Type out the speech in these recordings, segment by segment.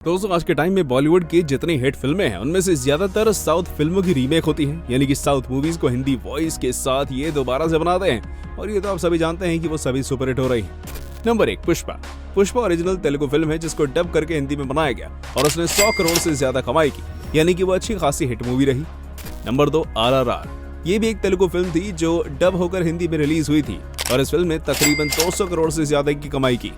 दोस्तों आज के टाइम में बॉलीवुड की जितनी हिट फिल्में हैं उनमें से ज्यादातर साउथ फिल्मों की रीमेक होती हैं, यानी कि साउथ मूवीज को हिंदी वॉइस के साथ ये दोबारा से बनाते हैं और ये तो आप सभी जानते हैं कि वो सभी सुपरहिट हो रही हैं। Number 1 Pushpa. Pushpa original Telugu film है जिसको डब करके हिंदी में बनाया गया और उसने 100 करोड़ से ज्यादा कमाई की, यानी कि वो अच्छी खासी हिट मूवी रही। Number 2 RRR। ये भी एक तेलुगु फिल्म थी जो डब होकर हिंदी में रिलीज हुई थी और इस फिल्म ने तकरीबन 200 करोड़ से ज्यादा की कमाई की।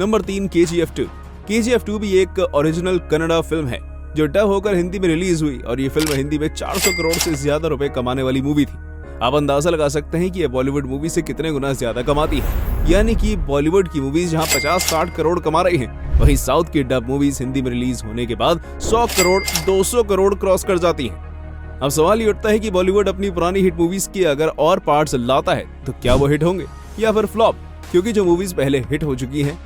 Number 3 KGF 2। KGF 2 भी एक ओरिजिनल कन्नड़ा फिल्म है जो डब होकर हिंदी में रिलीज हुई और ये फिल्म हिंदी में 400 करोड़ से ज्यादा रुपए कमाने वाली मूवी थी। आप अंदाजा लगा सकते हैं कि ये बॉलीवुड मूवी से कितने गुना ज्यादा कमाती है, यानी कि बॉलीवुड की मूवीज जहां 50-60 करोड़ कमा रही हैं, वहीं साउथ की डब मूवीज हिंदी में रिलीज होने के बाद 100 करोड़ 200 करोड़ क्रॉस कर जाती हैं। अब सवाल ये उठता है कि बॉलीवुड अपनी पुरानी हिट मूवीज के अगर और पार्ट्स लाता है तो क्या वो हिट होंगे या फिर फ्लॉप, क्योंकि जो मूवीज पहले हिट हो चुकी हैं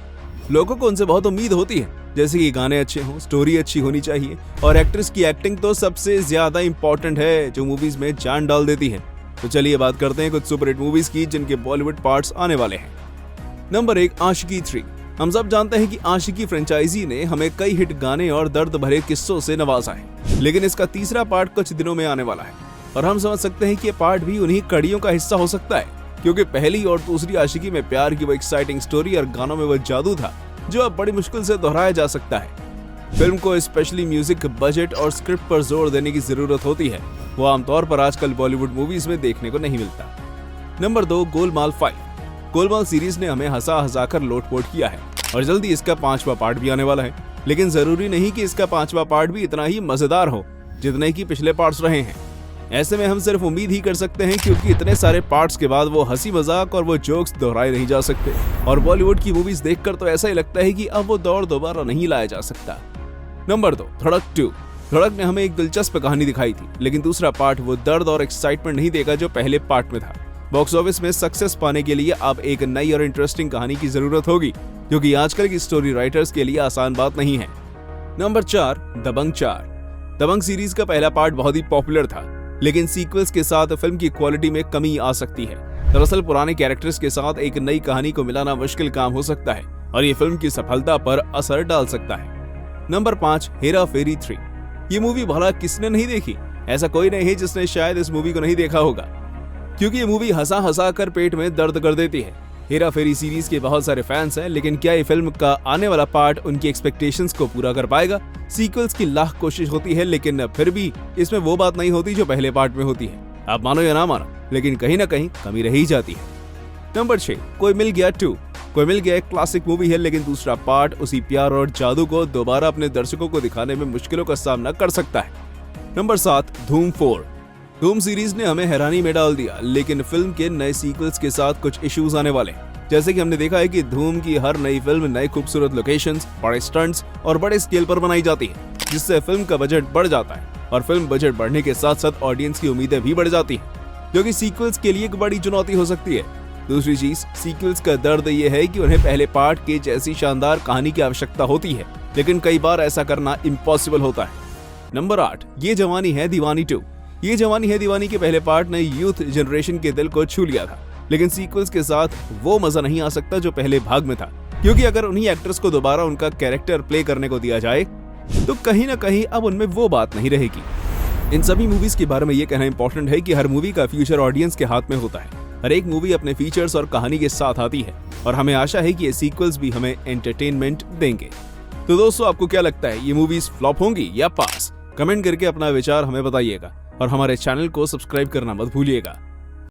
लोगों को उनसे बहुत उम्मीद होती है, जैसे कि गाने अच्छे हों, स्टोरी अच्छी होनी चाहिए और एक्ट्रेस की एक्टिंग तो सबसे ज्यादा इंपॉर्टेंट है जो मूवीज में जान डाल देती है। तो चलिए बात करते हैं कुछ सुपरहिट मूवीज की जिनके बॉलीवुड पार्ट्स आने वाले हैं। नंबर 1 आशिकी 3। हम सब जानते हैं कि आशिकी फ्रेंचाइजी ने हमें कई हिट गाने और दर्द भरे किस्सों से नवाजा है, लेकिन इसका तीसरा पार्ट कुछ दिनों में आने वाला है और हम समझ सकते हैं कि ये पार्ट भी उन्हीं कड़ियों का हिस्सा हो सकता है, क्योंकि पहली और दूसरी आशिकी में प्यार की वो एक्साइटिंग स्टोरी और गानों में वो जादू था जो अब बड़ी मुश्किल से दोहराया जा सकता है। फिल्म को स्पेशली म्यूजिक, बजट और स्क्रिप्ट पर जोर देने की जरूरत होती है, वो आमतौर पर आजकल बॉलीवुड मूवीज में देखने को नहीं मिलता। नंबर 2 गोलमाल 5। गोलमाल सीरीज ने हमें हंसा हंसाकर लोटपोट किया है और जल्दी इसका 5वां पार्ट भी आने वाला है, लेकिन जरूरी नहीं कि इसका 5वां पार्ट भी इतना ही मजेदार हो जितने की पिछले पार्ट्स रहे हैं। ऐसे में हम सिर्फ उम्मीद ही कर सकते हैं, क्योंकि इतने सारे पार्ट्स के बाद वो हंसी मजाक और वो जोक्स दोहराए नहीं जा सकते और बॉलीवुड की मूवीज देखकर तो ऐसा ही लगता है कि अब वो दौर दोबारा नहीं लाया जा सकता। नंबर 2 धड़क 2। धड़क ने हमें एक दिलचस्प कहानी दिखाई थी, लेकिन दूसरा पार्ट वो दर्द और एक्साइटमेंट नहीं देगा जो पहले पार्ट में था। बॉक्स ऑफिस में सक्सेस पाने के लिए अब एक नई और इंटरेस्टिंग कहानी की जरूरत होगी, क्योंकि आजकल की स्टोरी राइटर्स के लिए आसान बात नहीं है। नंबर 4 दबंग 4। दबंग सीरीज का पहला पार्ट बहुत ही पॉपुलर था, लेकिन सीक्वल्स के साथ फिल्म की क्वालिटी में कमी आ सकती है। दरअसल पुराने कैरेक्टर्स के साथ एक नई कहानी को मिलाना मुश्किल काम हो सकता है और ये फिल्म की सफलता पर असर डाल सकता है। नंबर 5 हेरा फेरी 3। ये मूवी भला किसने नहीं देखी? ऐसा कोई नहीं है जिसने शायद इस मूवी को नहीं देखा होगा, क्योंकि ये मूवी हंसा हंसा कर पेट में दर्द कर देती है। हेरा फेरी सीरीज के बहुत सारे फैंस हैं, लेकिन क्या ये फिल्म का आने वाला पार्ट उनकी एक्सपेक्टेशंस को पूरा कर पाएगा? सीक्वल्स की लाख कोशिश होती है, लेकिन फिर भी इसमें वो बात नहीं होती जो पहले पार्ट में होती है। आप मानो या ना मानो, लेकिन कहीं ना कहीं कमी रह ही जाती है। नंबर 6 कोई मिल गया 2। कोई मिल गया एक क्लासिक मूवी है, लेकिन दूसरा पार्ट उसी प्यार और जादू को दोबारा अपने दर्शकों को दिखाने में मुश्किलों का सामना कर सकता है। नंबर 7 धूम 4। धूम सीरीज ने हमें हैरानी में डाल दिया, लेकिन फिल्म के नए सीक्वल्स के साथ कुछ इश्यूज आने वाले हैं। जैसे कि हमने देखा है कि धूम की हर नई फिल्म नए खूबसूरत लोकेशंस, बड़े स्टंट्स और बड़े स्केल पर बनाई जाती है, जिससे फिल्म का बजट बढ़ जाता है और फिल्म बजट बढ़ने के साथ साथ ऑडियंस की उम्मीदें भी बढ़ जाती हैं, जो कि सीक्वल्स के लिए एक बड़ी चुनौती हो सकती है। दूसरी चीज सीक्वल्स का दर्द ये है कि उन्हें पहले पार्ट के जैसी शानदार कहानी की आवश्यकता होती है, लेकिन कई बार ऐसा करना इम्पॉसिबल होता है। नंबर 8 ये जवानी है दीवानी 2। ये जवानी है दीवानी के पहले पार्ट ने यूथ जनरेशन के दिल को छू लिया था, लेकिन सीक्वल्स के साथ वो मजा नहीं आ सकता जो पहले भाग में था, क्योंकि अगर उन्हीं एक्टर्स को दोबारा उनका कैरेक्टर प्ले करने को दिया जाए तो कहीं ना कहीं अब उनमें वो बात नहीं रहेगी। इन सभी मूवीज के बारे में ये कहना इंपॉर्टेंट है कि हर मूवी का फ्यूचर ऑडियंस के हाथ में होता है। हर एक मूवी अपने फीचर्स और कहानी के साथ आती है और हमें आशा है कि ये सीक्वल्स भी हमें एंटरटेनमेंट देंगे। तो दोस्तों आपको क्या लगता है, ये मूवीज फ्लॉप होंगी या पास? कमेंट करके अपना विचार हमें बताइएगा और हमारे चैनल को सब्सक्राइब करना मत भूलिएगा।